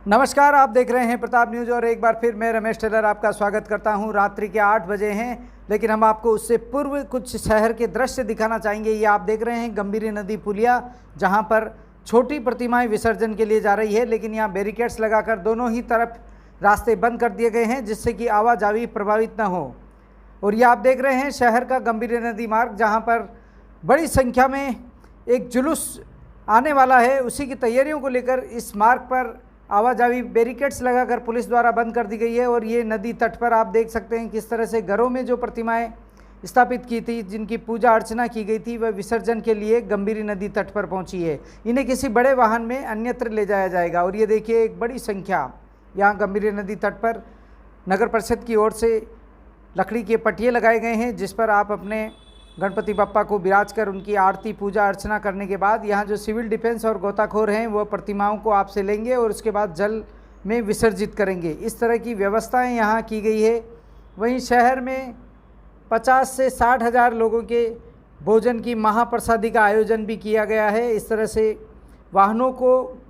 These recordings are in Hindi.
नमस्कार, आप देख रहे हैं प्रताप न्यूज़ और एक बार फिर मैं रमेश टेलर आपका स्वागत करता हूं। रात्रि के 8 बजे हैं, लेकिन हम आपको उससे पूर्व कुछ शहर के दृश्य दिखाना चाहेंगे। ये आप देख रहे हैं गंभीरी नदी पुलिया, जहां पर छोटी प्रतिमाएं विसर्जन के लिए जा रही है, लेकिन यहाँ बैरिकेड्स लगाकर दोनों ही तरफ रास्ते बंद कर दिए गए हैं, जिससे कि आवाजाही प्रभावित न हो। और ये आप देख रहे हैं शहर का गंभीरी नदी मार्ग, जहाँ पर बड़ी संख्या में एक जुलूस आने वाला है। उसी की तैयारियों को लेकर इस मार्ग पर आवाजाही बैरिकेड्स लगाकर पुलिस द्वारा बंद कर दी गई है। और ये नदी तट पर आप देख सकते हैं किस तरह से घरों में जो प्रतिमाएं स्थापित की थी, जिनकी पूजा अर्चना की गई थी, वह विसर्जन के लिए गंभीरी नदी तट पर पहुंची है। इन्हें किसी बड़े वाहन में अन्यत्र ले जाया जाएगा। और ये देखिए एक बड़ी संख्या यहाँ गंभीरी नदी तट पर नगर परिषद की ओर से लकड़ी के पटिये लगाए गए हैं, जिस पर आप अपने गणपति बप्पा को विराज कर उनकी आरती पूजा अर्चना करने के बाद यहाँ जो सिविल डिफेंस और गोताखोर हैं वो प्रतिमाओं को आपसे लेंगे और उसके बाद जल में विसर्जित करेंगे। इस तरह की व्यवस्थाएं यहाँ की गई है। वहीं शहर में 50 से 60 हज़ार लोगों के भोजन की महाप्रसादी का आयोजन भी किया गया है। इस तरह से वाहनों को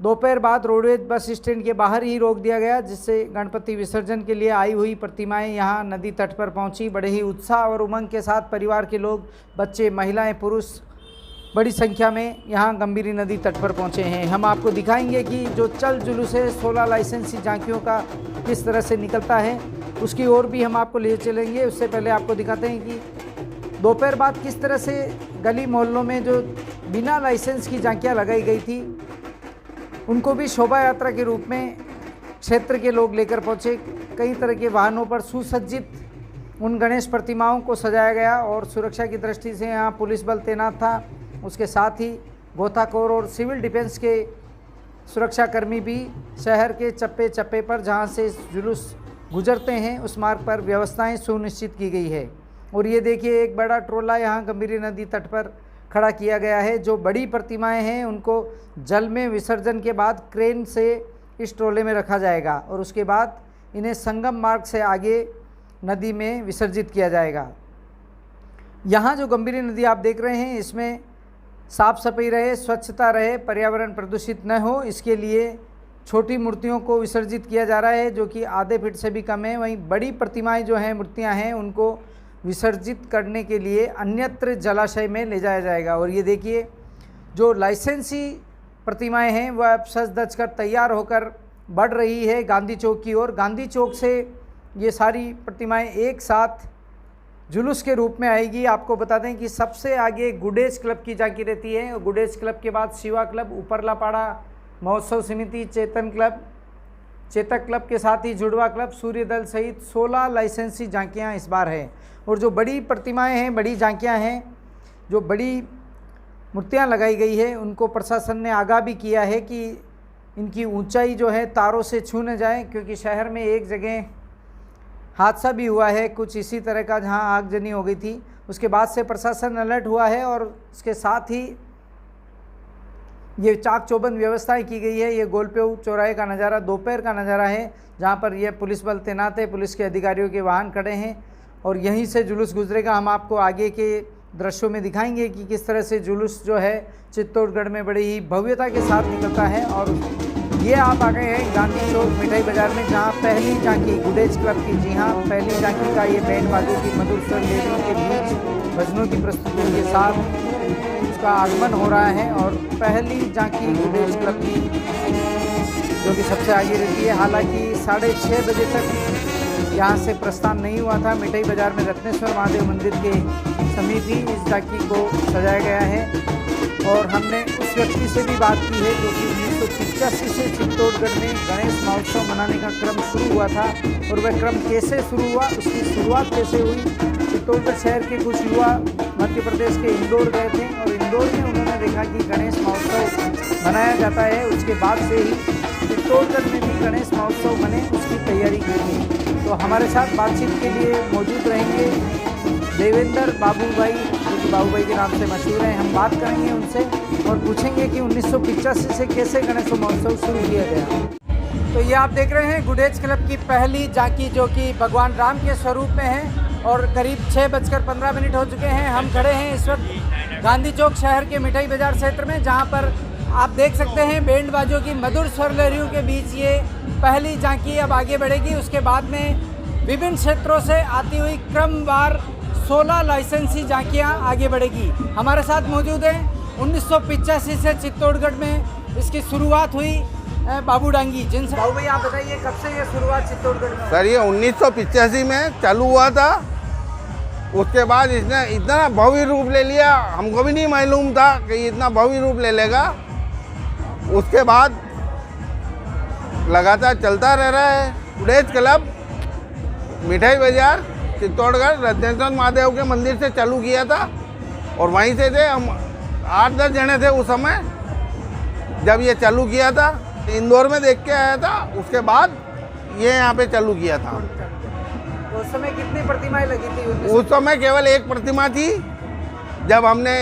दोपहर बाद रोडवेज बस स्टैंड के बाहर ही रोक दिया गया, जिससे गणपति विसर्जन के लिए आई हुई प्रतिमाएं यहाँ नदी तट पर पहुंची। बड़े ही उत्साह और उमंग के साथ परिवार के लोग, बच्चे, महिलाएं, पुरुष बड़ी संख्या में यहाँ गंभीरी नदी तट पर पहुंचे हैं। हम आपको दिखाएंगे कि जो चल जुलूस है 16 लाइसेंसी झांकियों का किस तरह से निकलता है, उसकी ओर भी हम आपको ले चलेंगे। उससे पहले आपको दिखाते हैं कि दोपहर बाद किस तरह से गली मोहल्लों में जो बिना लाइसेंस की झांकियाँ लगाई गई थी, उनको भी शोभा यात्रा के रूप में क्षेत्र के लोग लेकर पहुँचे। कई तरह के वाहनों पर सुसज्जित उन गणेश प्रतिमाओं को सजाया गया और सुरक्षा की दृष्टि से यहाँ पुलिस बल तैनात था। उसके साथ ही गोताखोर और सिविल डिफेंस के सुरक्षाकर्मी भी शहर के चप्पे चप्पे पर, जहाँ से जुलूस गुजरते हैं, उस मार्ग पर व्यवस्थाएं सुनिश्चित की गई है। और ये देखिए एक बड़ा ट्रोला यहाँ गंभीरी नदी तट पर खड़ा किया गया है। जो बड़ी प्रतिमाएं हैं उनको जल में विसर्जन के बाद क्रेन से इस ट्रोले में रखा जाएगा और उसके बाद इन्हें संगम मार्ग से आगे नदी में विसर्जित किया जाएगा। यहाँ जो गंभीरी नदी आप देख रहे हैं, इसमें साफ सफाई रहे, स्वच्छता रहे, पर्यावरण प्रदूषित न हो, इसके लिए छोटी मूर्तियों को विसर्जित किया जा रहा है, जो कि आधे फीट से भी कम है। वहीं बड़ी प्रतिमाएं जो हैं, मूर्तियाँ हैं, उनको विसर्जित करने के लिए अन्यत्र जलाशय में ले जाया जाएगा। और ये देखिए जो लाइसेंसी प्रतिमाएं हैं वह अब सज धज कर तैयार होकर बढ़ रही है गांधी चौक की ओर। गांधी चौक से ये सारी प्रतिमाएं एक साथ जुलूस के रूप में आएगी। आपको बता दें कि सबसे आगे गुडेज क्लब की झांकी रहती है और गुडेज क्लब के बाद शिवा क्लब, उपरलापाड़ा महोत्सव समिति, चेतन क्लब, चेतक क्लब के साथ ही जुड़वा क्लब, सूर्य दल सहित 16 लाइसेंसी झांकियाँ इस बार हैं। और जो बड़ी प्रतिमाएं हैं, बड़ी झांकियां हैं, जो बड़ी मूर्तियां लगाई गई है, उनको प्रशासन ने आगाह भी किया है कि इनकी ऊंचाई जो है तारों से छू न जाए, क्योंकि शहर में एक जगह हादसा भी हुआ है कुछ इसी तरह का, जहां आगजनी हो गई थी। उसके बाद से प्रशासन अलर्ट हुआ है और इसके साथ ही ये चाक चौबंद व्यवस्थाएं की गई है। ये गोलपेऊ चौराहे का नज़ारा दोपहर का नज़ारा है, जहाँ पर यह पुलिस बल तैनात है, पुलिस के अधिकारियों के वाहन खड़े हैं और यहीं से जुलूस गुजरेगा। हम आपको आगे के दृश्यों में दिखाएंगे कि किस तरह से जुलूस जो है चित्तौड़गढ़ में बड़ी ही भव्यता के साथ निकलता है। और ये आप आ गए हैं गांधी चौक मिठाई बाज़ार में, जहाँ पहली झांकी गुडेज क्लब की, जी हाँ, पहली झांकी का ये बैंड बाजों की मधुर स्वर लेडियों के बीच भजनों की प्रस्तुति के साथ उसका आगमन हो रहा है। और पहली झांकी गुडेज क्लब की जो कि सबसे आगे रहती है। हालांकि 6:30 बजे तक यहाँ से प्रस्थान नहीं हुआ था। मिठाई बाज़ार में रत्नेश्वर महादेव मंदिर के समीप ही इस झांकी को सजाया गया है। और हमने उस व्यक्ति से भी बात की है जो कि 1985 से चित्तौड़गढ़ में गणेश महोत्सव मनाने का क्रम शुरू हुआ था। और वह क्रम कैसे शुरू हुआ, उसकी शुरुआत कैसे हुई। चित्तौड़गढ़ शहर के कुछ युवा मध्य प्रदेश के इंदौर गए थे और इंदौर में उन्होंने देखा कि गणेश महोत्सव मनाया जाता है। उसके बाद से ही चित्तौड़गढ़ में भी गणेश महोत्सव बने, उसकी तैयारी की थी। तो हमारे साथ बातचीत के लिए मौजूद रहेंगे देवेंद्र बाबूभाई, जो कि बाबूभाई के नाम से मशहूर हैं। हम बात करेंगे उनसे और पूछेंगे कि 1985 से कैसे गणेश महोत्सव शुरू किया गया। तो ये आप देख रहे हैं गुडेज क्लब की पहली झांकी, जो कि भगवान राम के स्वरूप में है। और करीब 6:15 हो चुके हैं। हम खड़े हैं इस वक्त गांधी चौक शहर के मिठाई बाज़ार क्षेत्र में, जहाँ पर आप देख सकते हैं बैंड बाजों की मधुर स्वर लहरियों के बीच ये पहली झांकी अब आगे बढ़ेगी। उसके बाद में विभिन्न क्षेत्रों से आती हुई क्रमवार 16 लाइसेंसी झांकियां आगे बढ़ेगी। हमारे साथ मौजूद हैं 1985 से चित्तौड़गढ़ में इसकी शुरुआत हुई बाबू डांगी, जिनसे बाबू भाई आप बताइए कब से ये शुरुआत चित्तौड़गढ़ में? सर ये 1985 में चालू हुआ था। उसके बाद इसने इतना भव्य रूप ले लिया, हमको भी नहीं मालूम था कि इतना भव्य रूप ले लेगा। उसके बाद लगातार चलता रह रहा है। गुडेज क्लब मिठाई बाजार चित्तौड़गढ़ रत्नेश्वर महादेव के मंदिर से चालू किया था और वहीं से थे हम 8-10 जने थे उस समय जब ये चालू किया था। इंदौर में देख के आया था, उसके बाद ये यहाँ पे चालू किया था। उस समय कितनी प्रतिमाएं लगी थी? उस समय केवल एक प्रतिमा थी। जब हमने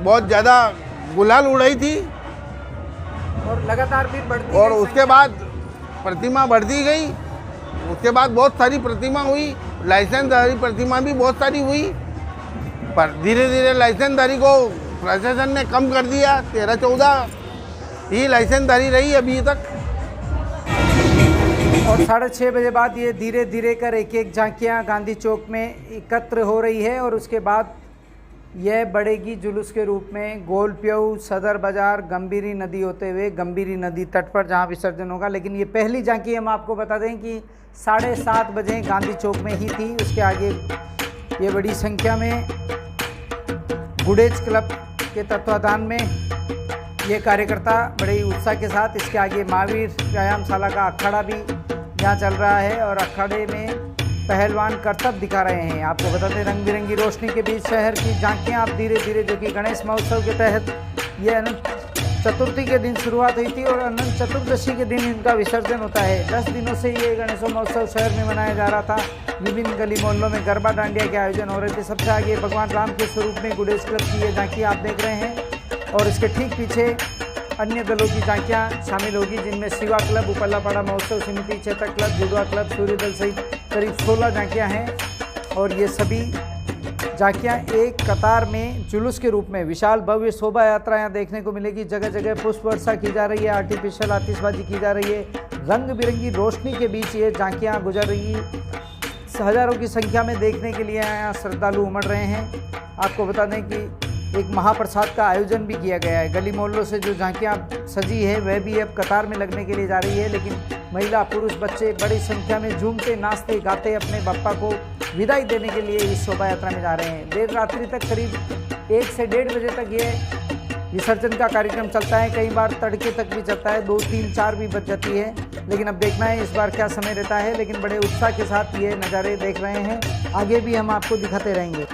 बहुत ज़्यादा गुलाल उड़ाई थी और लगातार फिर बढ़ती और उसके बाद प्रतिमा बढ़ती गई। उसके बाद बहुत सारी प्रतिमा हुई, लाइसेंसधारी प्रतिमा भी बहुत सारी हुई, पर धीरे धीरे लाइसेंसधारी को प्रशासन ने कम कर दिया। 13-14 ही लाइसेंसधारी रही अभी तक। और 6:30 बजे बाद ये धीरे धीरे कर एक झांकियाँ गांधी चौक में एकत्र हो रही है और उसके बाद यह बढ़ेगी जुलूस के रूप में गोलप्यऊ, सदर बाजार, गंभीरी नदी होते हुए गंभीरी नदी तट पर जहां विसर्जन होगा। लेकिन ये पहली झांकी हम आपको बता दें कि 7:30 बजे गांधी चौक में ही थी। उसके आगे ये बड़ी संख्या में गुडेज क्लब के तत्वाधान में ये कार्यकर्ता बड़े उत्साह के साथ, इसके आगे महावीर व्यायामशाला का अखाड़ा भी यहाँ चल रहा है और अखाड़े में पहलवान करतब दिखा रहे हैं। आपको बता दें रंग बिरंगी रोशनी के बीच शहर की झांकियाँ आप धीरे धीरे, जो कि गणेश महोत्सव के तहत ये अनंत चतुर्थी के दिन शुरुआत हुई थी और अनंत चतुर्दशी के दिन इनका विसर्जन होता है। 10 दिनों से ये गणेश महोत्सव शहर में मनाया जा रहा था। विभिन्न गली मोहल्लों में गरबा डांडिया के आयोजन हो रहे थे। सबसे आगे भगवान राम के स्वरूप में गुडेज क्लब की ये झांकी आप देख रहे हैं और इसके ठीक पीछे अन्य दलों की झांकियाँ शामिल होगी, जिनमें शिवा क्लब, उपल्लापाड़ा महोत्सव समिति, चेतक क्लब, जुड़वा क्लब, सूर्य दल सहित करीब 16 झांकियाँ हैं। और ये सभी झांकियाँ एक कतार में जुलूस के रूप में विशाल भव्य शोभा यात्रा यहाँ देखने को मिलेगी। जगह जगह पुष्प वर्षा की जा रही है, आर्टिफिशियल आतिशबाजी की जा रही है, रंग बिरंगी रोशनी के बीच ये झांकियाँ गुजर रही। हज़ारों की संख्या में देखने के लिए यहाँ श्रद्धालु उमड़ रहे हैं। आपको बता दें कि एक महाप्रसाद का आयोजन भी किया गया है। गली मोहल्लों से जो झांकियाँ सजी है वह भी अब कतार में लगने के लिए जा रही है। लेकिन महिला, पुरुष, बच्चे बड़ी संख्या में झूमते, नाचते, गाते अपने बप्पा को विदाई देने के लिए इस शोभा यात्रा में जा रहे हैं। देर रात्रि तक करीब 1 से 1:30 बजे तक ये विसर्जन का कार्यक्रम चलता है। कई बार तड़के तक भी चलता है, 2, 3, 4 भी बज जाती है। लेकिन अब देखना है इस बार क्या समय रहता है। लेकिन बड़े उत्साह के साथ ये नज़ारे देख रहे हैं, आगे भी हम आपको दिखाते रहेंगे।